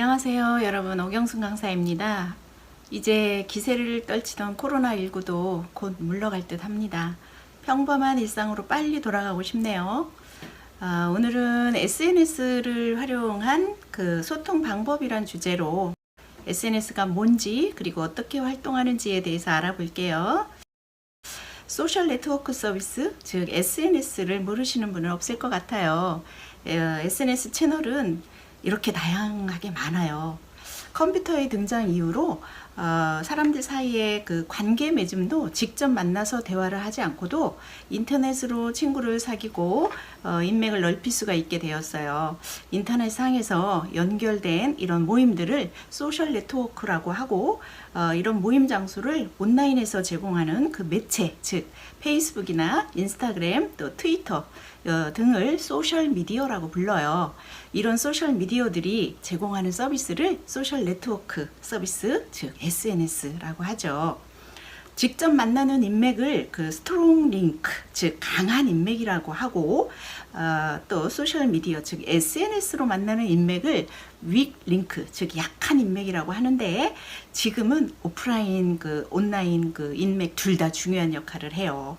안녕하세요 여러분, 오경순 강사입니다. 이제 기세를 떨치던 코로나19도 곧 물러갈 듯 합니다. 평범한 일상으로 빨리 돌아가고 싶네요. 오늘은 SNS를 활용한 그 소통 방법이란 주제로 SNS가 뭔지 그리고 어떻게 활동하는지에 대해서 알아볼게요. 소셜 네트워크 서비스, 즉 SNS를 모르시는 분은 없을 것 같아요. SNS 채널은 이렇게 다양하게 많아요. 컴퓨터의 등장 이후로 사람들 사이의 그 관계 맺음도 직접 만나서 대화를 하지 않고도 인터넷으로 친구를 사귀고 인맥을 넓힐 수가 있게 되었어요. 인터넷 상에서 연결된 이런 모임들을 소셜 네트워크라고 하고, 이런 모임 장소를 온라인에서 제공하는 그 매체, 즉 페이스북이나 인스타그램, 또 트위터 등을 소셜 미디어라고 불러요. 이런 소셜 미디어들이 제공하는 서비스를 소셜 네트워크 서비스, 즉 SNS라고 하죠. 직접 만나는 인맥을 그 스트롱 링크, 즉 강한 인맥이라고 하고, 또 소셜 미디어, 즉 SNS로 만나는 인맥을 윅 링크, 즉 약한 인맥이라고 하는데, 지금은 오프라인 그 온라인 그 인맥 둘 다 중요한 역할을 해요.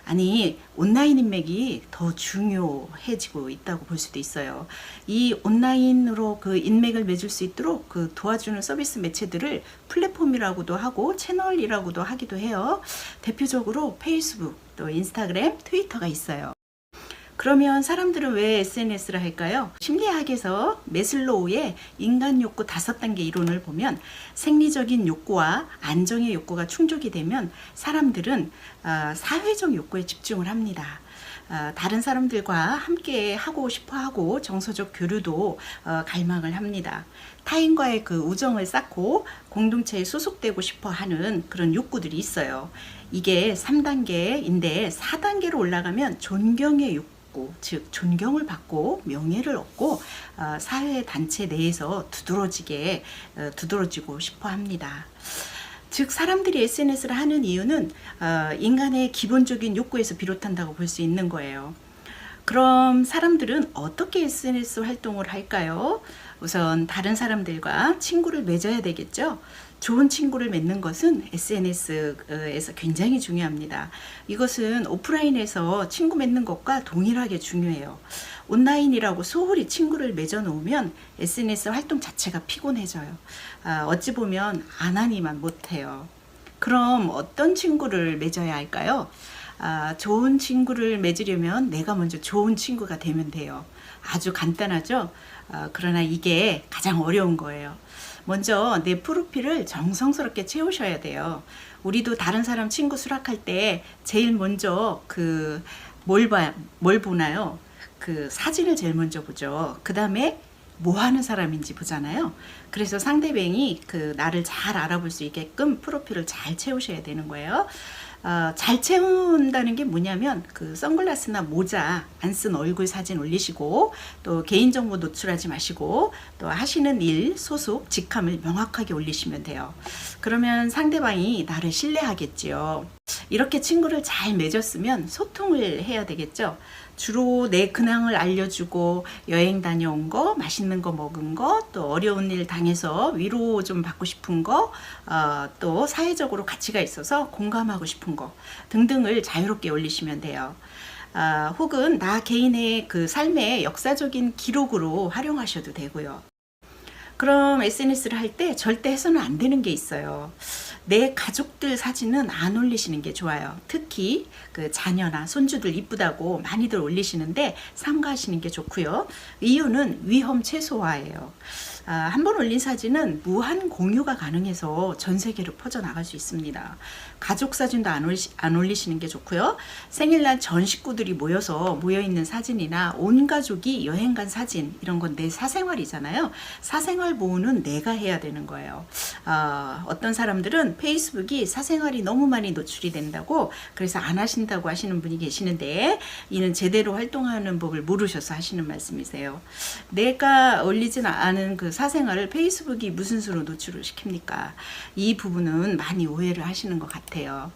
아니, 온라인 인맥이 더 중요해지고 있다고 볼 수도 있어요. 이 온라인으로 그 인맥을 맺을 수 있도록 그 도와주는 서비스 매체들을 플랫폼이라고도 하고 채널이라고도 하기도 해요. 대표적으로 페이스북, 또 인스타그램, 트위터가 있어요. 그러면 사람들은 왜 SNS를 할까요? 심리학에서 매슬로우의 인간 욕구 5단계 이론을 보면 생리적인 욕구와 안정의 욕구가 충족이 되면 사람들은 사회적 욕구에 집중을 합니다. 다른 사람들과 함께 하고 싶어 하고 정서적 교류도 갈망을 합니다. 타인과의 그 우정을 쌓고 공동체에 소속되고 싶어 하는 그런 욕구들이 있어요. 이게 3단계인데 4단계로 올라가면 존경의 욕구, 즉 존경을 받고 명예를 얻고 사회 단체 내에서 두드러지고 싶어 합니다. 즉 사람들이 SNS를 하는 이유는 인간의 기본적인 욕구에서 비롯한다고 볼 수 있는 거예요. 그럼 사람들은 어떻게 SNS 활동을 할까요? 우선 다른 사람들과 친구를 맺어야 되겠죠. 좋은 친구를 맺는 것은 SNS에서 굉장히 중요합니다. 이것은 오프라인에서 친구 맺는 것과 동일하게 중요해요. 온라인이라고 소홀히 친구를 맺어 놓으면 SNS 활동 자체가 피곤해져요. 어찌 보면 안 하니만 못해요. 그럼 어떤 친구를 맺어야 할까요? 좋은 친구를 맺으려면 내가 먼저 좋은 친구가 되면 돼요. 아주 간단하죠? 그러나 이게 가장 어려운 거예요. 먼저 내 프로필을 정성스럽게 채우셔야 돼요. 우리도 다른 사람 친구 수락할 때 제일 먼저 뭘 보나요? 그 사진을 제일 먼저 보죠. 그 다음에 뭐 하는 사람인지 보잖아요. 그래서 상대방이 그 나를 잘 알아볼 수 있게끔 프로필을 잘 채우셔야 되는 거예요. 잘 채운다는 게 뭐냐면 그 선글라스나 모자 안 쓴 얼굴 사진 올리시고, 또 개인정보 노출하지 마시고, 또 하시는 일, 소속, 직함을 명확하게 올리시면 돼요. 그러면 상대방이 나를 신뢰하겠지요. 이렇게 친구를 잘 맺었으면 소통을 해야 되겠죠. 주로 내 근황을 알려주고, 여행 다녀온 거, 맛있는 거 먹은 거, 또 어려운 일 당해서 위로 좀 받고 싶은 거, 또 사회적으로 가치가 있어서 공감하고 싶은 거 등등을 자유롭게 올리시면 돼요. 혹은 나 개인의 그 삶의 역사적인 기록으로 활용하셔도 되고요. 그럼 SNS를 할 때 절대 해서는 안 되는 게 있어요. 내 가족들 사진은 안 올리시는 게 좋아요. 특히 그 자녀나 손주들 이쁘다고 많이들 올리시는데 삼가하시는 게 좋고요. 이유는 위험 최소화예요. 한 번 올린 사진은 무한 공유가 가능해서 전 세계로 퍼져나갈 수 있습니다. 가족 사진도 안 올리시는 게 좋고요. 생일날 전 식구들이 모여있는 사진이나 온 가족이 여행 간 사진, 이런 건 내 사생활이잖아요. 사생활 보호는 내가 해야 되는 거예요. 어떤 사람들은 페이스북이 사생활이 너무 많이 노출이 된다고 그래서 안 하신다고 하시는 분이 계시는데, 이는 제대로 활동하는 법을 모르셔서 하시는 말씀이세요. 내가 올리진 않은 그 사생활을 페이스북이 무슨 수로 노출을 시킵니까? 이 부분은 많이 오해를 하시는 것 같아요.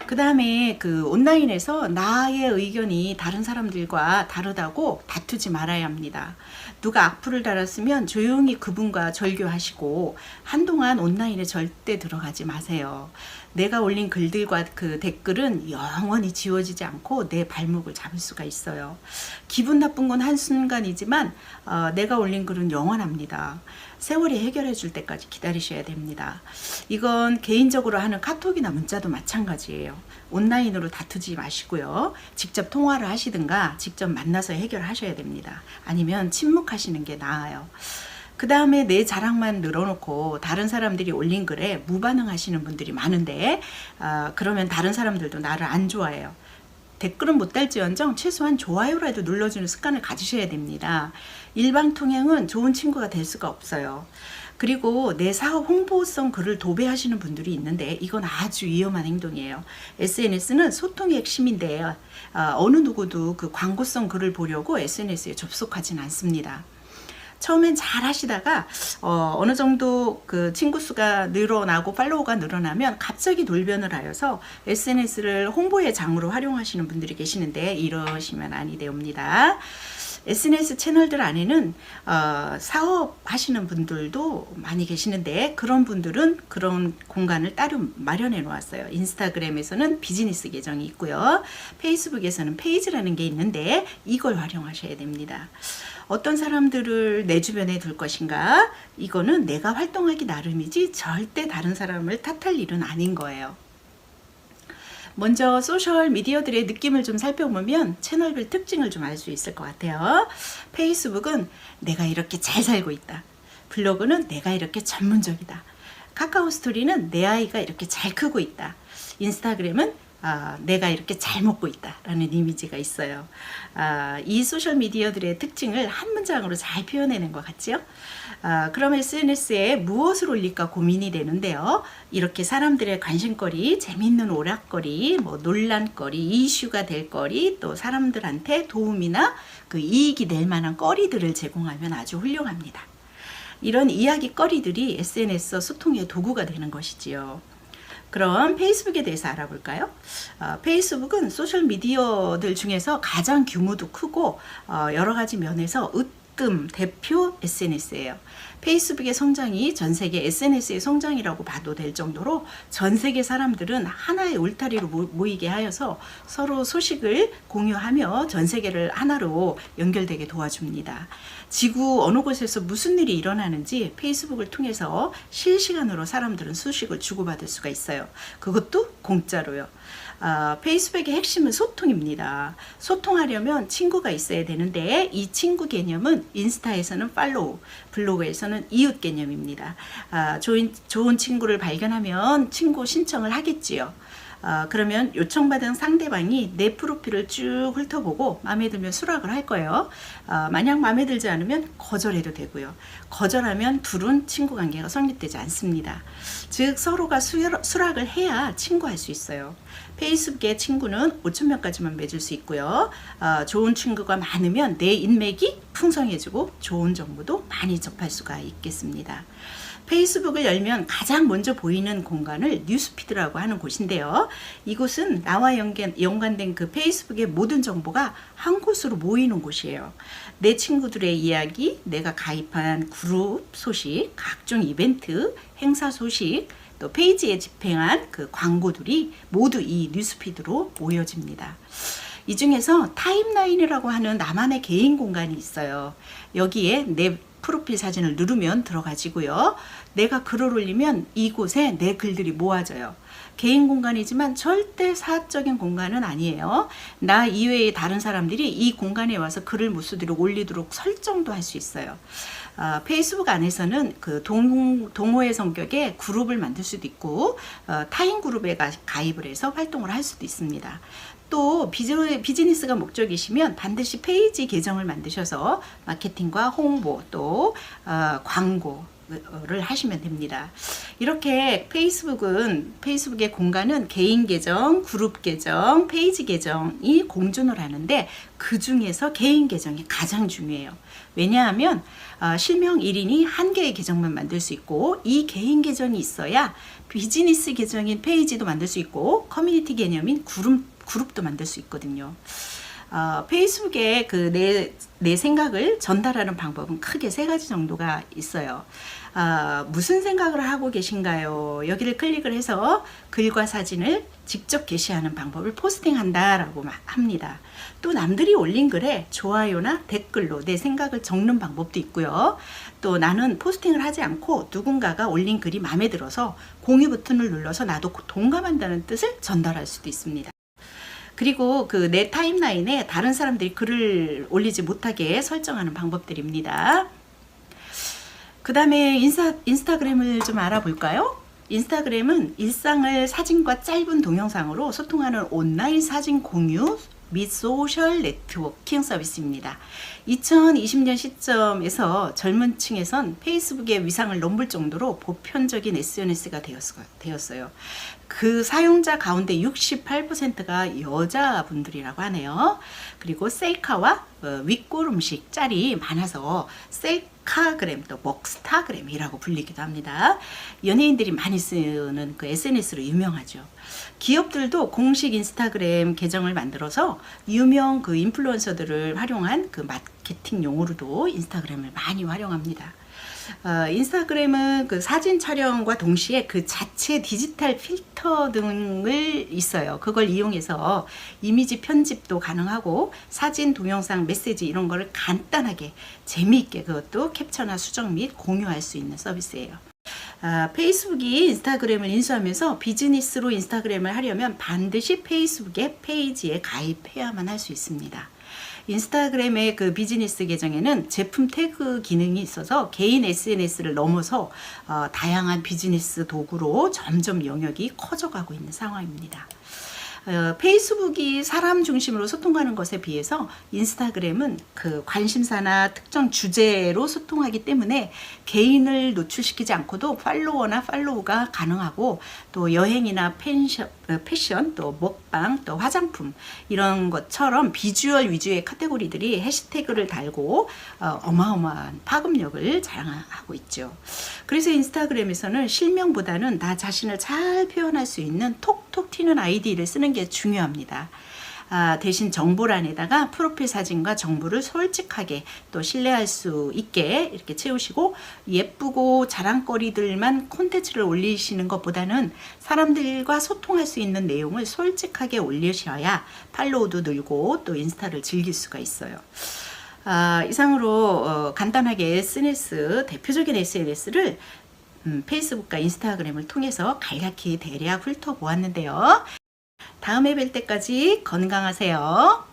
그 다음에 그 온라인에서 나의 의견이 다른 사람들과 다르다고 다투지 말아야 합니다. 누가 악플을 달았으면 조용히 그분과 절교하시고 한동안 온라인에 절대 들어가지 마세요. 내가 올린 글들과 그 댓글은 영원히 지워지지 않고 내 발목을 잡을 수가 있어요. 기분 나쁜 건 한순간이지만 내가 올린 글은 영원합니다. 세월이 해결해 줄 때까지 기다리셔야 됩니다. 이건 개인적으로 하는 카톡이나 문자도 마찬가지예요. 온라인으로 다투지 마시고요. 직접 통화를 하시든가 직접 만나서 해결하셔야 됩니다. 아니면 침묵하시는 게 나아요. 그 다음에 내 자랑만 늘어놓고 다른 사람들이 올린 글에 무반응하시는 분들이 많은데 그러면 다른 사람들도 나를 안 좋아해요. 댓글은 못 달지언정 최소한 좋아요라도 눌러주는 습관을 가지셔야 됩니다. 일방통행은 좋은 친구가 될 수가 없어요. 그리고 내 사업 홍보성 글을 도배하시는 분들이 있는데 이건 아주 위험한 행동이에요. SNS는 소통의 핵심인데 어느 누구도 그 광고성 글을 보려고 SNS에 접속하진 않습니다. 처음엔 잘 하시다가 어느 정도 그 친구 수가 늘어나고 팔로워가 늘어나면 갑자기 돌변을 하여서 SNS를 홍보의 장으로 활용하시는 분들이 계시는데 이러시면 아니 되옵니다. SNS 채널들 안에는 사업 하시는 분들도 많이 계시는데 그런 분들은 그런 공간을 따로 마련해 놓았어요. 인스타그램에서는 비즈니스 계정이 있고요. 페이스북에서는 페이지라는 게 있는데 이걸 활용하셔야 됩니다. 어떤 사람들을 내 주변에 둘 것인가? 이거는 내가 활동하기 나름이지 절대 다른 사람을 탓할 일은 아닌 거예요. 먼저 소셜 미디어들의 느낌을 좀 살펴보면 채널별 특징을 좀 알 수 있을 것 같아요. 페이스북은 내가 이렇게 잘 살고 있다. 블로그는 내가 이렇게 전문적이다. 카카오 스토리는 내 아이가 이렇게 잘 크고 있다. 인스타그램은 내가 이렇게 잘 먹고 있다 라는 이미지가 있어요. 이 소셜미디어들의 특징을 한 문장으로 잘 표현해낸 것 같죠? 그럼 SNS에 무엇을 올릴까 고민이 되는데요. 이렇게 사람들의 관심거리, 재밌는 오락거리, 뭐 논란거리, 이슈가 될 거리, 또 사람들한테 도움이나 그 이익이 될 만한 거리들을 제공하면 아주 훌륭합니다. 이런 이야기거리들이 SNS 소통의 도구가 되는 것이지요. 그럼 페이스북에 대해서 알아볼까요? 페이스북은 소셜미디어들 중에서 가장 규모도 크고 여러 가지 면에서 으뜸 대표 SNS예요. 페이스북의 성장이 전 세계 SNS의 성장이라고 봐도 될 정도로 전 세계 사람들은 하나의 울타리로 모이게 하여서 서로 소식을 공유하며 전 세계를 하나로 연결되게 도와줍니다. 지구 어느 곳에서 무슨 일이 일어나는지 페이스북을 통해서 실시간으로 사람들은 소식을 주고받을 수가 있어요. 그것도 공짜로요. 페이스북의 핵심은 소통입니다. 소통하려면 친구가 있어야 되는데 이 친구 개념은 인스타에서는 팔로우, 블로그에서는 이웃 개념입니다. 좋은 친구를 발견하면 친구 신청을 하겠지요. 그러면 요청받은 상대방이 내 프로필을 쭉 훑어보고 마음에 들면 수락을 할 거예요. 만약 마음에 들지 않으면 거절해도 되고요. 거절하면 둘은 친구 관계가 성립되지 않습니다. 즉 서로가 수락을 해야 친구할 수 있어요. 페이스북의 친구는 5,000명까지만 맺을 수 있고요. 좋은 친구가 많으면 내 인맥이 풍성해지고 좋은 정보도 많이 접할 수가 있겠습니다. 페이스북을 열면 가장 먼저 보이는 공간을 뉴스피드라고 하는 곳인데요. 이곳은 나와 연관된 그 페이스북의 모든 정보가 한 곳으로 모이는 곳이에요. 내 친구들의 이야기, 내가 가입한 그룹 소식, 각종 이벤트, 행사 소식, 또 페이지에 집행한 그 광고들이 모두 이 뉴스피드로 모여집니다. 이 중에서 타임라인이라고 하는 나만의 개인 공간이 있어요. 여기에 내 프로필 사진을 누르면 들어가지고요. 내가 글을 올리면 이곳에 내 글들이 모아져요. 개인 공간이지만 절대 사적인 공간은 아니에요. 나 이외의 다른 사람들이 이 공간에 와서 글을 못 쓰도록 올리도록 설정도 할 수 있어요. 페이스북 안에서는 그 동호회 성격의 그룹을 만들 수도 있고 타인 그룹에 가입을 해서 활동을 할 수도 있습니다. 또 비즈니스가 목적이시면 반드시 페이지 계정을 만드셔서 마케팅과 홍보 또 광고를 하시면 됩니다. 이렇게 페이스북의 공간은 개인 계정, 그룹 계정, 페이지 계정이 공존을 하는데 그 중에서 개인 계정이 가장 중요해요. 왜냐하면 실명 1인이 한 개의 계정만 만들 수 있고 이 개인 계정이 있어야 비즈니스 계정인 페이지도 만들 수 있고 커뮤니티 개념인 그룹도 만들 수 있거든요. 페이스북에 내 생각을 전달하는 방법은 크게 3가지 정도가 있어요. 무슨 생각을 하고 계신가요? 여기를 클릭을 해서 글과 사진을 직접 게시하는 방법을 포스팅한다라고 합니다. 또 남들이 올린 글에 좋아요나 댓글로 내 생각을 적는 방법도 있고요. 또 나는 포스팅을 하지 않고 누군가가 올린 글이 마음에 들어서 공유 버튼을 눌러서 나도 동감한다는 뜻을 전달할 수도 있습니다. 그리고 내 타임라인에 다른 사람들이 글을 올리지 못하게 설정하는 방법들입니다. 그 다음에 인스타그램을 좀 알아볼까요? 인스타그램은 일상을 사진과 짧은 동영상으로 소통하는 온라인 사진 공유 및 소셜 네트워킹 서비스입니다. 2020년 시점에서 젊은 층에선 페이스북의 위상을 넘볼 정도로 보편적인 SNS가 되었어요. 그 사용자 가운데 68%가 여자분들이라고 하네요. 그리고 셀카와 윗골 음식 짤이 많아서 셀카그램 또 먹스타그램이라고 불리기도 합니다. 연예인들이 많이 쓰는 SNS로 유명하죠. 기업들도 공식 인스타그램 계정을 만들어서 유명 인플루언서들을 활용한 마케팅 용어로도 인스타그램을 많이 활용합니다. 인스타그램은 사진 촬영과 동시에 자체 디지털 필터 등을 있어요. 그걸 이용해서 이미지 편집도 가능하고 사진, 동영상, 메시지 이런 거를 간단하게 재미있게 그것도 캡처나 수정 및 공유할 수 있는 서비스예요. 페이스북이 인스타그램을 인수하면서 비즈니스로 인스타그램을 하려면 반드시 페이스북의 페이지에 가입해야만 할 수 있습니다. 인스타그램의 비즈니스 계정에는 제품 태그 기능이 있어서 개인 SNS를 넘어서 다양한 비즈니스 도구로 점점 영역이 커져가고 있는 상황입니다. 페이스북이 사람 중심으로 소통하는 것에 비해서 인스타그램은 관심사나 특정 주제로 소통하기 때문에 개인을 노출시키지 않고도 팔로워나 팔로우가 가능하고 또 여행이나 패션, 또 먹방, 또 화장품 이런 것처럼 비주얼 위주의 카테고리들이 해시태그를 달고 어마어마한 파급력을 자랑하고 있죠. 그래서 인스타그램에서는 실명보다는 나 자신을 잘 표현할 수 있는 톡톡 튀는 아이디를 쓰는 게 중요합니다. 대신 정보란에다가 프로필 사진과 정보를 솔직하게 또 신뢰할 수 있게 이렇게 채우시고 예쁘고 자랑거리들만 콘텐츠를 올리시는 것보다는 사람들과 소통할 수 있는 내용을 솔직하게 올리셔야 팔로우도 늘고 또 인스타를 즐길 수가 있어요. 이상으로 간단하게 대표적인 SNS를 페이스북과 인스타그램을 통해서 간략히 대략 훑어보았는데요. 다음에 뵐 때까지 건강하세요.